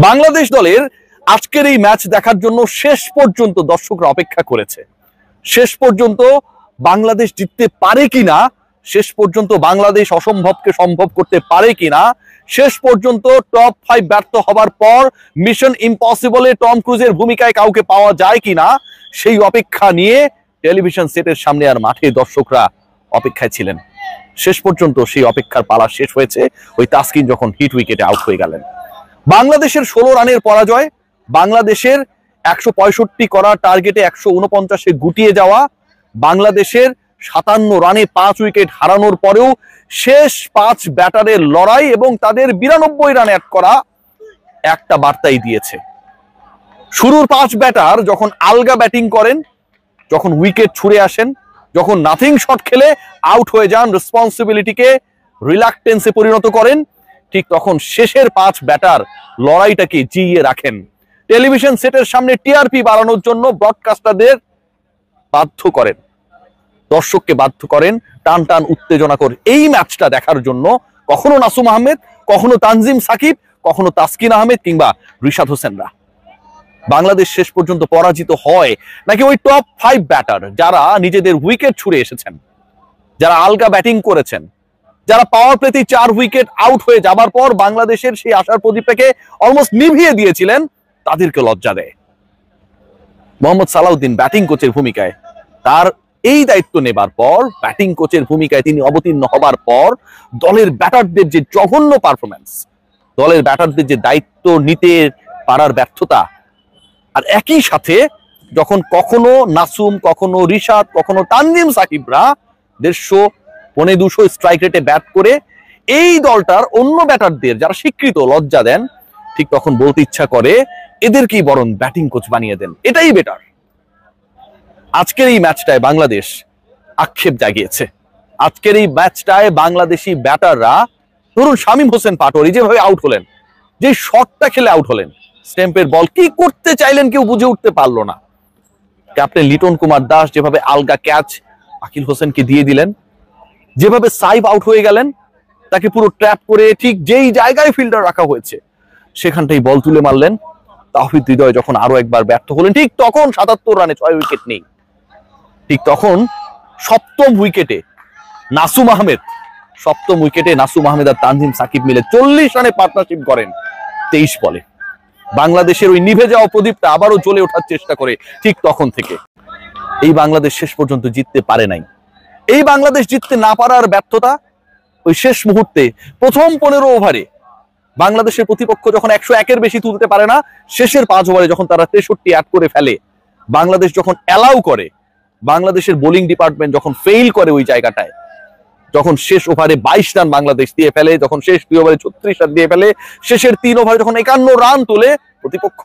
বাংলাদেশ দলের আজকের এই ম্যাচ দেখার জন্য শেষ পর্যন্ত দর্শকরা অপেক্ষা করেছে। শেষ পর্যন্ত বাংলাদেশ জিততে পারে কিনা, শেষ পর্যন্ত বাংলাদেশ অসম্ভবকে সম্ভব করতে পারে কিনা, শেষ পর্যন্ত টপ 5 ব্যর্থ হবার পর মিশন ইম্পসিবলে টম ক্রুজের ভূমিকায় কাউকে পাওয়া যায় কিনা, সেই অপেক্ষা নিয়ে টেলিভিশন সেটের সামনে আর মাঠে দর্শকরা অপেক্ষায় ছিলেন। শেষ পর্যন্ত সেই অপেক্ষার পালা শেষ হয়েছে ওই তাসকিন যখন হিট উইকেটে আউট হয়ে গেলেন। বাংলাদেশের 16 রানের পরাজয়, বাংলাদেশের 165 করা টার্গেটে 149-এ গুটিয়ে যাওয়া, বাংলাদেশের 57 রানে 5 উইকেট হারানোর পরেও শেষ 5 ব্যাটারের লড়াই এবং তাদের 92 রান অ্যাড করা একটা বার্তাই দিয়েছে। শুরুর 5 ব্যাটার যখন আলগা ব্যাটিং করেন, যখন উইকেট ছুড়ে আসেন, যখন নাথিং শট খেলে আউট হয়ে যান, রেসপন্সিবিলিটিকে রিলাক্টেন্সে পরিণত করেন, ঠিক তখন শেষের 5 ব্যাটার লড়াইটাকে জিইয়ে রাখেন। টেলিভিশন সেটের সামনে টিআরপি বাড়ানোর জন্য ব্রডকাস্টারদের বাধ্য করেন, দর্শককে বাধ্য করেন টান টান উত্তেজনা করে এই ম্যাচটা দেখার জন্য। কখনো নাসুম আহমেদ, কখনো তানজিম সাকিব, কখনো তাসকিন আহমেদ কিংবা রিশাদ হোসেনরা। বাংলাদেশ শেষ পর্যন্ত পরাজিত হয় নাকি ওই টপ 5 ব্যাটার যারা নিজেদের উইকেট ছুড়ে এসেছেন, যারা আলগা ব্যাটিং করেছেন, যারা পাওয়ার প্লেতে 4 উইকেট আউট হয়ে যাবার পর বাংলাদেশের সেই আশার প্রদীপটাকে অলমোস্ট নিভিয়ে দিয়েছিলেন, তাদেরকে লজ্জা দেয়। মোহাম্মদ সালাউদ্দিন ব্যাটিং কোচের ভূমিকায়, তার এই দায়িত্ব নেবার পর ব্যাটিং কোচের ভূমিকায় তিনি অবতীর্ণ হবার পর দলের ব্যাটারদের যে জঘন্য পারফরম্যান্স, দলের ব্যাটারদের যে দায়িত্ব নিতে পারার ব্যর্থতা, আর একই সাথে যখন কখনো নাসুম, কখনো রিশাদ, কখনো তানজিম সাকিবরা 150-200 স্ট্রাইক রেটে ব্যাট করে এই দলটার অন্য ব্যাটারদের যারা স্বীকৃত লজ্জা দেন, ঠিক তখন বলতে ইচ্ছা করে এদেরকেই বরং ব্যাটিং কোচ বানিয়ে দেন, এটাই বেটার। আজকের এই ম্যাচটায় বাংলাদেশ আক্ষেপ জাগিয়েছে। আজকের এই ম্যাচটায় বাংলাদেশি ব্যাটাররা, ধরুন শামীম হোসেন পাটোয়ারি যেভাবে আউট হলেন, যে শটটা খেলে আউট হলেন, স্ট্যাম্পের বল কি করতে চাইলেন কেউ বুঝে উঠতে পারলো না। ক্যাপ্টেন লিটন কুমার দাস যেভাবে আলগা ক্যাচ আকিল হোসেনকে দিয়ে দিলেন, যেভাবে সাইব আউট হয়ে গেলেন, তাকে পুরো ট্র্যাপ করে ঠিক যেই জায়গায় ফিল্ডার রাখা হয়েছে সেখানটাই বল তুলে মারলেন। তাওহিদ হৃদয় যখন আরো একবার ব্যর্থ হলেন, ঠিক তখন 77 রানে 6 উইকেট নেই, ঠিক তখন 7ম উইকেটে নাসুম আহমেদ, 7ম উইকেটে নাসুম আহমেদ আর তানজিম সাকিব মিলে 40 রানে পার্টনারশিপ করেন 23 বলে। বাংলাদেশের ওই নিভে যাওয়া প্রদীপটা আবারও জ্বলে ওঠার চেষ্টা করে। ঠিক তখন থেকে এই বাংলাদেশ শেষ পর্যন্ত জিততে পারে নাই। এই বাংলাদেশ জিততে না পারার ব্যর্থতা, ওই শেষ মুহূর্তে প্রথম 15 ওভারে বাংলাদেশের প্রতিপক্ষ যখন 101-এর বেশি তুলতে পারে না, শেষের 5 ওভারে যখন তারা 63 অ্যাড করে ফেলে, বাংলাদেশ যখন অ্যালাউ করে, বাংলাদেশের বোলিং ডিপার্টমেন্ট যখন ফেইল করে ওই জায়গাটায়, যখন শেষ ওভারে 22 রান বাংলাদেশ দিয়ে ফেলে, যখন শেষ 2 ওভারে 36 রান দিয়ে ফেলে, শেষের 3 ওভারে যখন 51 রান তোলে প্রতিপক্ষ,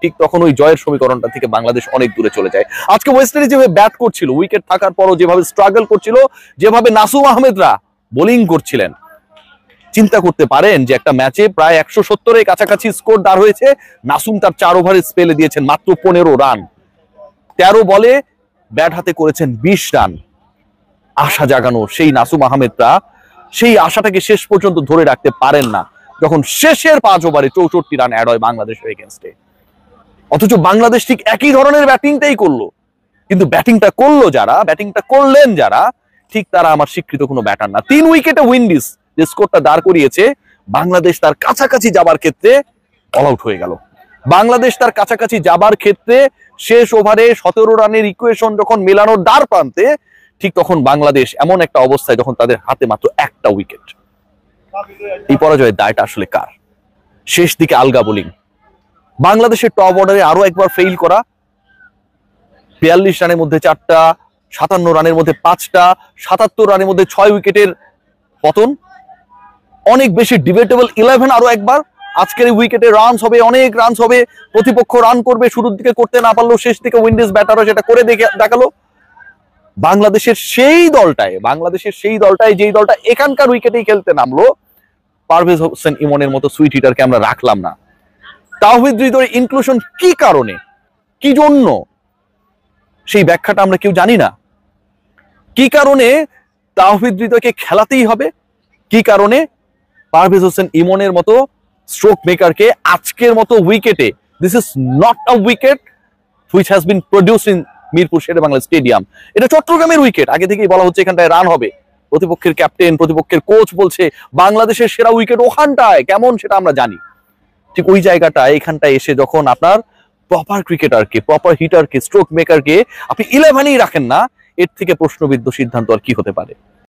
ঠিক তখন ওই জয়ের সমীকরণটা থেকে বাংলাদেশ অনেক দূরে চলে যায়। আজকে ওয়েস্ট ইন্ডিজ যেভাবে ব্যাট করছিল, উইকেট থাকার পরও যেভাবে স্ট্রাগল করছিল, যেভাবে নাসুম আহমেদরা বোলিং করছিলেন, চিন্তা করতে পারেন যে একটা ম্যাচে প্রায় 170-এর কাছাকাছি স্কোর দাঁড় হয়েছে, নাসুম তার 4 ওভারে স্পেলে দিয়েছেন মাত্র 15 রান, 13 বলে ব্যাট হাতে করেছেন 20 রান। আশা জাগানো সেই নাসুম আহমেদরা সেই আশাটাকে শেষ পর্যন্ত ধরে রাখতে পারেন না, যখন শেষের 5 ওভারে 64 রান অ্যাড হয় বাংলাদেশের এগেইনস্টে। অথচ বাংলাদেশ ঠিক একই ধরনের ব্যাটিংটাই করলো, কিন্তু ব্যাটিংটা করলো যারা, ব্যাটিংটা করলেন যারা, ঠিক তারা আমার স্বীকৃত কোনো ব্যাটার না। 3 উইকেটে উইন্ডিজ যে স্কোরটা দাঁড় করিয়েছে, বাংলাদেশ তার কাছাকাছি যাবার ক্ষেত্রে অল আউট হয়ে গেল। বাংলাদেশ তার কাছাকাছি যাবার ক্ষেত্রে শেষ ওভারে 17 রানের ইকুয়েশন যখন মেলানোর দ্বার প্রান্তে, ঠিক তখন বাংলাদেশ এমন একটা অবস্থায় যখন তাদের হাতে মাত্র একটা উইকেট। এই পরাজয়ের দায়টা আসলে কার? শেষ দিকে আলগা বোলিং, বাংলাদেশের টপ অর্ডারে আরো একবার ফেইল করা, 42 রানের মধ্যে 4টা, 57 রানের মধ্যে 5টা, 77 রানের মধ্যে 6 উইকেটের পতন, অনেক বেশি ডিবেটেবল 11 আরো একবার। আজকের এই উইকেটে রানস হবে, অনেক রানস হবে, প্রতিপক্ষ রান করবে, শুরুর দিকে করতে না পারলেও শেষ দিকে উইন্ডিজ ব্যাটাররা সেটা করে দেখালো। বাংলাদেশের সেই দলটায় যেই দলটা এখানকার উইকেটেই খেলতে নামলো, পারভেজ হোসেন ইমনের মতো সুইট হিটারকে আমরা রাখলাম না। তাওহিদ হৃদয়ের ইনক্লুশন কি কারণে, কি জন্য, সেই ব্যাখ্যাটা আমরা কেউ জানি না। কি কারণে তাওহিদ হৃদয়কে খেলাতেই হবে, কি কারণে পারভেজ হোসেন ইমনের মতো স্ট্রোক মেকারকে আজকের মতো উইকেটে, this is not a wicket which has been produced in Mirpur Sher-e-Bangla stadium. এটা চট্টগ্রামের উইকেট, আগে থেকেই বলা হচ্ছে এখানটায় রান হবে। প্রতিপক্ষের ক্যাপ্টেন, প্রতিপক্ষের কোচ বলছে বাংলাদেশের সেরা উইকেট ওখানটায়, কেমন সেটা আমরা জানি। ঠিক ওই জায়গাটায় এখানটায় এসে যখন আপনার প্রপার ক্রিকেটারকে, প্রপার হিটারকে, স্ট্রোক মেকারকে আপনি 11-এই রাখেন না, এর থেকে প্রশ্নবিদ্ধ সিদ্ধান্ত আর কি হতে পারে?